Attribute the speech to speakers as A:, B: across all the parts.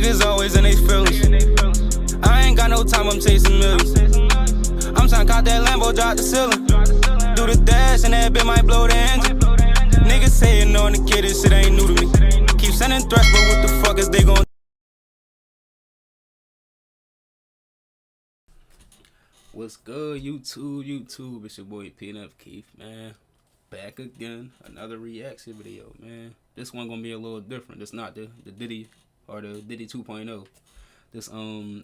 A: Niggas always in they feelings. I ain't got no time, I'm chasing millions. I'm tryna cop that Lambo, drop the ceiling. Do the dash and that bit might blow the engine. Niggas saying on the kid, this shit ain't new to me. Keep sending threats, but what the fuck is they gon'
B: What's good, YouTube? It's your boy PNF Keith, man. Back again, another reaction video, man. This one gonna be a little different. It's not the Diddy or the Diddy 2.0. This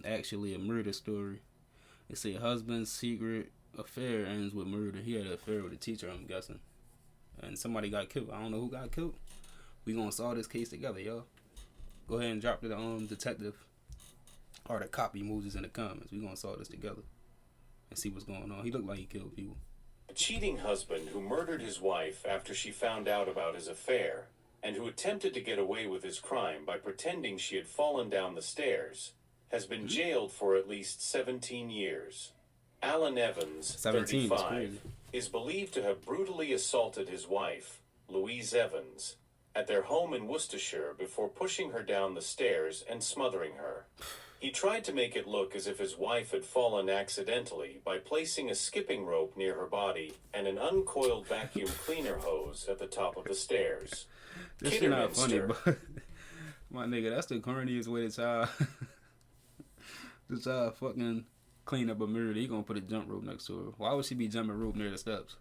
B: actually a murder story. It say husband's secret affair ends with murder. He had an affair with a teacher, I'm guessing, and somebody got killed. I don't know who got killed. We gonna solve this case together, y'all. Go ahead and drop the detective or the cop emojis in the comments. We gonna solve this together and see what's going on. He looked like he killed people.
C: A cheating husband who murdered his wife after she found out about his affair, and who attempted to get away with his crime by pretending she had fallen down the stairs, has been jailed for at least 17 years. Alan Evans, 35, is believed to have brutally assaulted his wife, Louise Evans, at their home in Worcestershire before pushing her down the stairs and smothering her. He tried to make it look as if his wife had fallen accidentally by placing a skipping rope near her body and an uncoiled vacuum cleaner hose at the top of the stairs.
B: This shit not funny, but my nigga, that's the corniest way to child fucking clean up a murder. He gonna put a jump rope next to her. Why would she be jumping rope near the steps?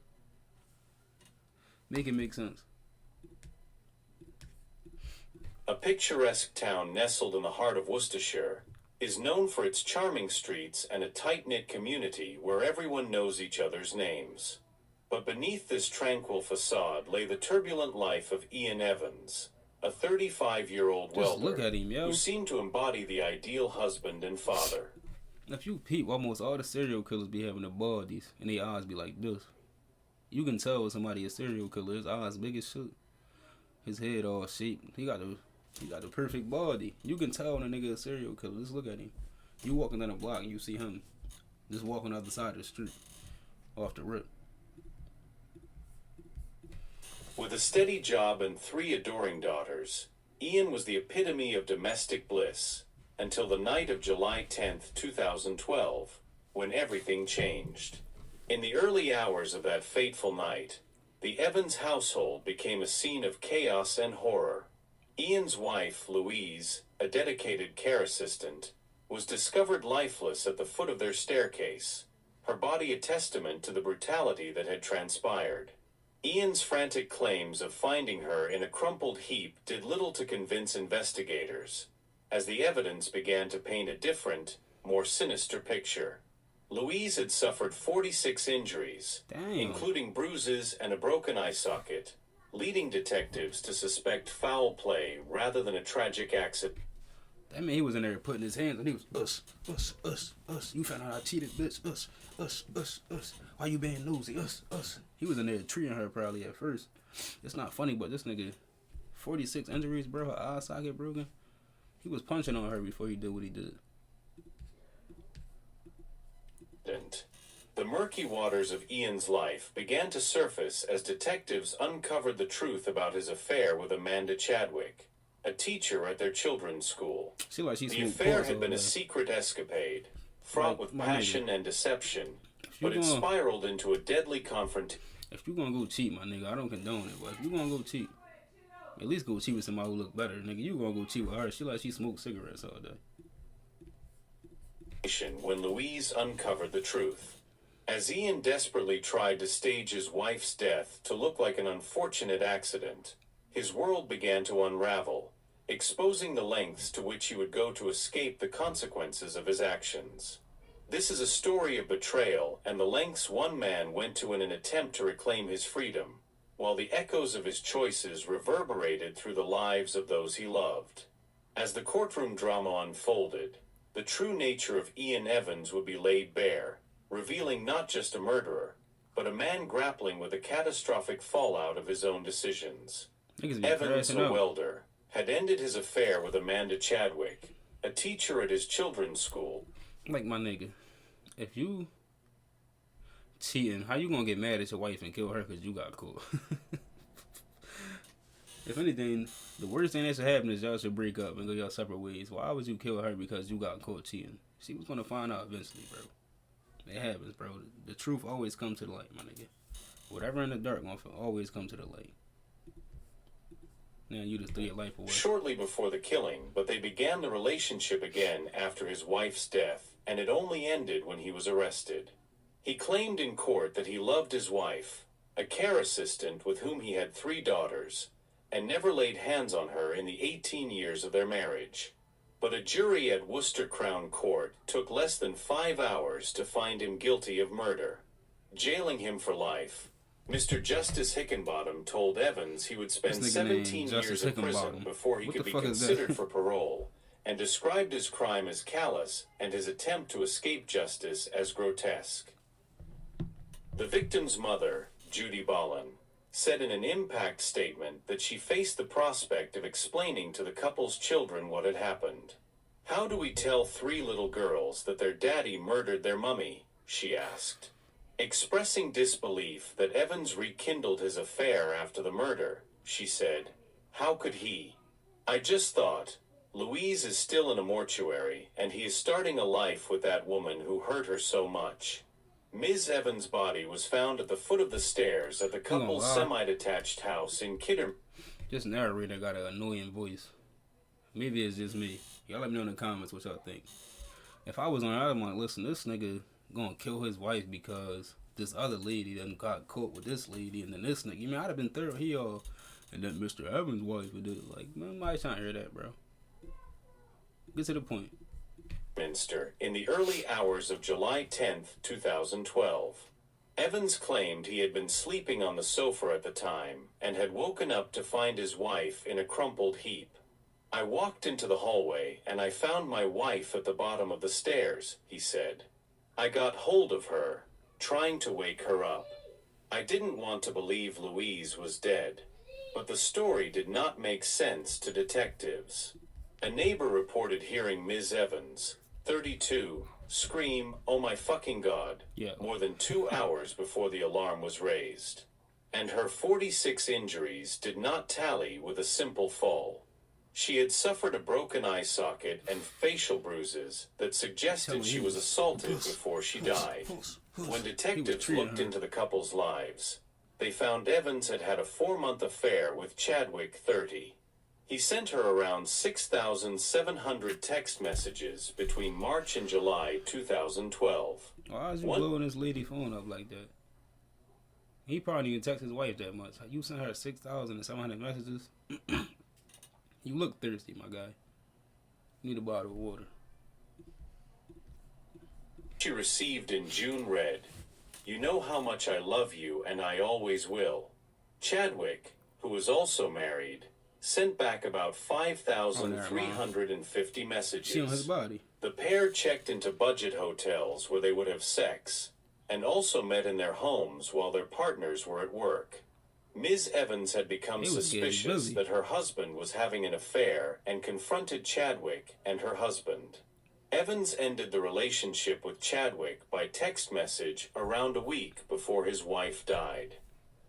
B: Make it make sense.
C: A picturesque town nestled in the heart of Worcestershire is known for its charming streets and a tight-knit community where everyone knows each other's names. But beneath this tranquil facade lay the turbulent life of Ian Evans, a 35-year-old welder
B: look at him, yo.
C: who seemed to embody the ideal husband and father.
B: If you peep, almost all the serial killers be having the baldies, and their eyes be like this. You can tell when somebody a serial killer. His eyes big as shit. His head all shaped. He got the perfect body. You can tell when a nigga a serial killer. Just look at him. You walking down the block and you see him just walking out the side of the street off the rip.
C: With a steady job and 3 adoring daughters, Ian was the epitome of domestic bliss until the night of July 10th, 2012, when everything changed. In the early hours of that fateful night, the Evans household became a scene of chaos and horror. Ian's wife, Louise, a dedicated care assistant, was discovered lifeless at the foot of their staircase, her body a testament to the brutality that had transpired. Ian's frantic claims of finding her in a crumpled heap did little to convince investigators, as the evidence began to paint a different, more sinister picture. Louise had suffered 46 injuries, including bruises and a broken eye socket, leading detectives to suspect foul play rather than a tragic accident.
B: That mean he was in there putting his hands and he was us. You found out I cheated, bitch. Us. Why you being nosy? Us. He was in there treating her probably at first. It's not funny, but this nigga, 46 injuries, bro. Her eye socket broken. He was punching on her before he did what he did.
C: The murky waters of Ian's life began to surface as detectives uncovered the truth about his affair with Amanda Chadwick, a teacher at their children's school. The affair had been a secret escapade, fraught with passion and deception, but it spiraled into a deadly confrontation.
B: If you gonna go cheat, my nigga, I don't condone it, but if you gonna go cheat, at least go cheat with somebody who look better, nigga. You gonna go cheat with her? She smokes cigarettes all day.
C: When Louise uncovered the truth. As Ian desperately tried to stage his wife's death to look like an unfortunate accident, his world began to unravel, exposing the lengths to which he would go to escape the consequences of his actions. This is a story of betrayal and the lengths one man went to in an attempt to reclaim his freedom, while the echoes of his choices reverberated through the lives of those he loved. As the courtroom drama unfolded, the true nature of Ian Evans would be laid bare, revealing not just a murderer, but a man grappling with the catastrophic fallout of his own decisions. Evans, a welder, had ended his affair with Amanda Chadwick, a teacher at his children's school.
B: Like, my nigga, if you cheating, how you gonna get mad at your wife and kill her because you got caught? If anything, the worst thing that should happen is y'all should break up and go your separate ways. Why would you kill her because you got caught cheating? She was gonna find out eventually, bro. It happens, bro. The truth always comes to the light, my nigga. Whatever in the dark gonna always come to the light. Now you just threw your life away.
C: Shortly before the killing, but they began the relationship again after his wife's death, and it only ended when he was arrested. He claimed in court that he loved his wife, a care assistant with whom he had 3 daughters, and never laid hands on her in the 18 years of their marriage. But a jury at Worcester Crown Court took less than 5 hours to find him guilty of murder, jailing him for life. Mr. Justice Hickenbottom told Evans he would spend 17 years in prison before he could be considered for parole, and described his crime as callous and his attempt to escape justice as grotesque. The victim's mother, Judy Bolin, said in an impact statement that she faced the prospect of explaining to the couple's children what had happened. "How do we tell 3 little girls that their daddy murdered their mummy?" she asked. Expressing disbelief that Evans rekindled his affair after the murder, she said, "How could he? I just thought, Louise is still in a mortuary, and he is starting a life with that woman who hurt her so much." Ms. Evans' body was found at the foot of the stairs at the couple's semi-detached house in Kidder.
B: This narrator got an annoying voice. Maybe it's just me. Y'all let me know in the comments what y'all think. If I was on it, I'm like, listen, this nigga gonna kill his wife because this other lady done got caught with this lady, and then this nigga. You mean, I'd have been thorough. And then Mr. Evans' wife would do it. Like, man, nobody's trying to hear that, bro. Get to the point.
C: Minster in the early hours of July 10th, 2012. Evans claimed he had been sleeping on the sofa at the time and had woken up to find his wife in a crumpled heap. "I walked into the hallway and I found my wife at the bottom of the stairs," he said. "I got hold of her, trying to wake her up. I didn't want to believe Louise was dead, but the story did not make sense to detectives." A neighbor reported hearing Ms. Evans, 32, scream, "Oh my fucking God," more than 2 hours before the alarm was raised. And her 46 injuries did not tally with a simple fall. She had suffered a broken eye socket and facial bruises that suggested she was assaulted before she died. When detectives looked into the couple's lives, they found Evans had had a 4-month affair with Chadwick, 30. He sent her around 6,700 text messages between March and July 2012.
B: Why is you blowing this lady phone up like that? He probably didn't even text his wife that much. You sent her 6,700 messages? You look thirsty, my guy. You need a bottle of water.
C: She received in June read, "You know how much I love you and I always will." Chadwick, who was also married, sent back about 5,350 messages.
B: See on his body.
C: The pair checked into budget hotels where they would have sex, and also met in their homes while their partners were at work. Ms. Evans had become suspicious that her husband was having an affair and confronted Chadwick and her husband. Evans ended the relationship with Chadwick by text message around a week before his wife died.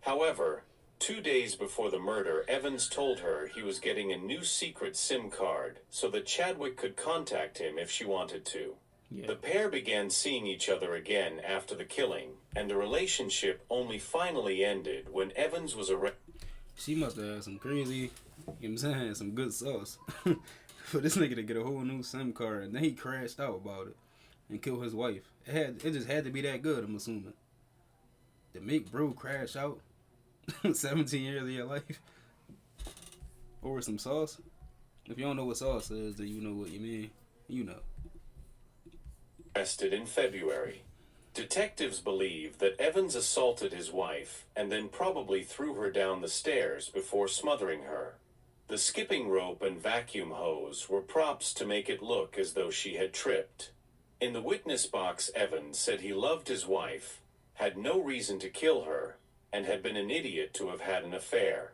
C: However, 2 days before the murder, Evans told her he was getting a new secret SIM card so that Chadwick could contact him if she wanted to. The pair began seeing each other again after the killing, and the relationship only finally ended when Evans was arrested.
B: She must have had some crazy, you know what I'm saying, some good sauce. For this nigga to get a whole new SIM card, and then he crashed out about it and killed his wife. It just had to be that good, I'm assuming. To make bro crash out 17 years of your life over some sauce. If you don't know what sauce is, then you know what you mean. You know.
C: Arrested in February. Detectives believe that Evans assaulted his wife and then probably threw her down the stairs before smothering her. The skipping rope and vacuum hose were props to make it look as though she had tripped. In the witness box, Evans said he loved his wife, had no reason to kill her, and had been an idiot to have had an affair.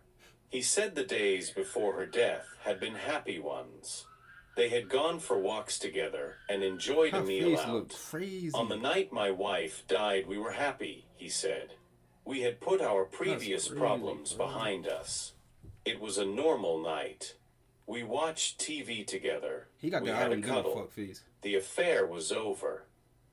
C: He said the days before her death had been happy ones. They had gone for walks together and enjoyed a meal out. "On the night my wife died, we were happy," he said. "We had put our previous problems behind us." It was a normal night. We watched TV together.
B: He got
C: We
B: the
C: had a
B: Irish give a
C: cuddle.
B: fuck face.
C: The affair was over.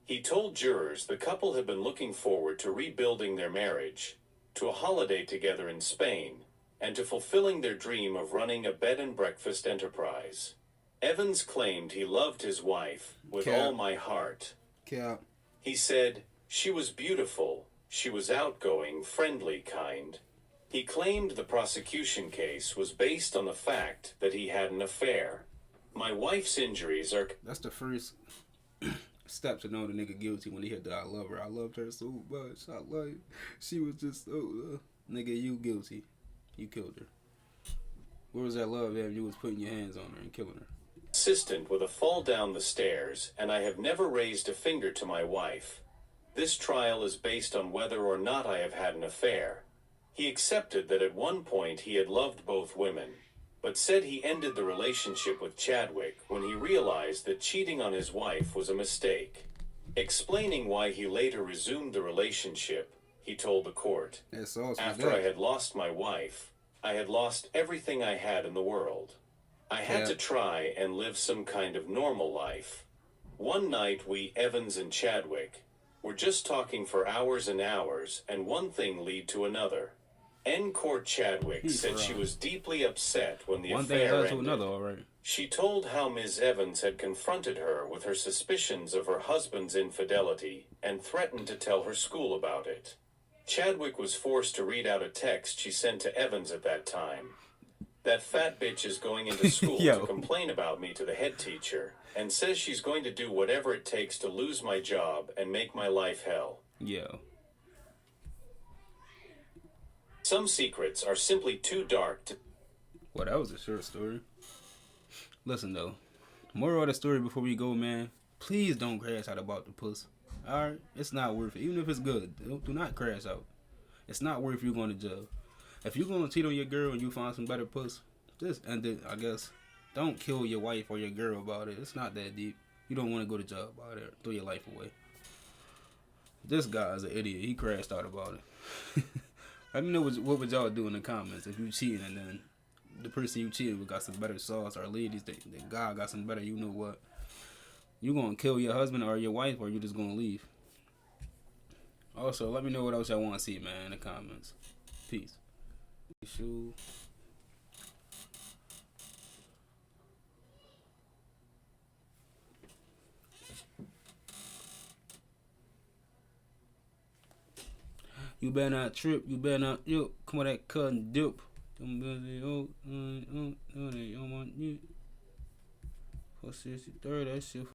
C: He told jurors the couple had been looking forward to rebuilding their marriage, to a holiday together in Spain, and to fulfilling their dream of running a bed and breakfast enterprise. Evans claimed he loved his wife with
B: Cap.
C: all my heart.
B: Cap.
C: He said, she was beautiful, she was outgoing, friendly, kind. He claimed the prosecution case was based on the fact that he had an affair. My wife's injuries are...
B: That's the first step to know the nigga guilty when he hit the I love her. I loved her so much. I like she was just so nigga, you guilty. You killed her. Where was that love at? You was putting your hands on her and killing her.
C: Consistent with a fall down the stairs, and I have never raised a finger to my wife. This trial is based on whether or not I have had an affair. He accepted that at one point he had loved both women, but said he ended the relationship with Chadwick when he realized that cheating on his wife was a mistake. Explaining why he later resumed the relationship, he told the court,
B: That sauce was
C: after I
B: that.
C: had lost my wife, I had lost everything I had in the world. I had
B: Yeah.
C: to try and live some kind of normal life. One night we, Evans and Chadwick, were just talking for hours and hours, and one thing led to another. End court Chadwick
B: He's
C: said she
B: wrong.
C: was deeply upset when the
B: One thing
C: affair
B: led to
C: ended.
B: another, alright.
C: She told how Ms. Evans had confronted her with her suspicions of her husband's infidelity and threatened to tell her school about it. Chadwick was forced to read out a text she sent to Evans at that time. That fat bitch is going into school
B: Yo.
C: to complain about me to the head teacher and says she's going to do whatever it takes to lose my job and make my life hell.
B: Yo.
C: Some secrets are simply too dark to...
B: Well, that was a short story. Listen though, moral of the story before we go, man. Please don't crash out about the puss. Alright? It's not worth it. Even if it's good, do not crash out. It's not worth you going to jail. If you're going to cheat on your girl and you find some better puss, just end it, I guess. Don't kill your wife or your girl about it. It's not that deep. You don't want to go to jail about it. Throw your life away. This guy is an idiot. He crashed out about it. Let me know what would y'all do in the comments if you cheating and then the person you cheated with got some better sauce, or ladies that God got some better, you know what? You gonna kill your husband or your wife, or you just gonna leave? Also, let me know what else y'all want to see, man, in the comments. Peace. Shoe. You better not trip. You better not. Yo, come on, that cut and dip. For 63, that shit.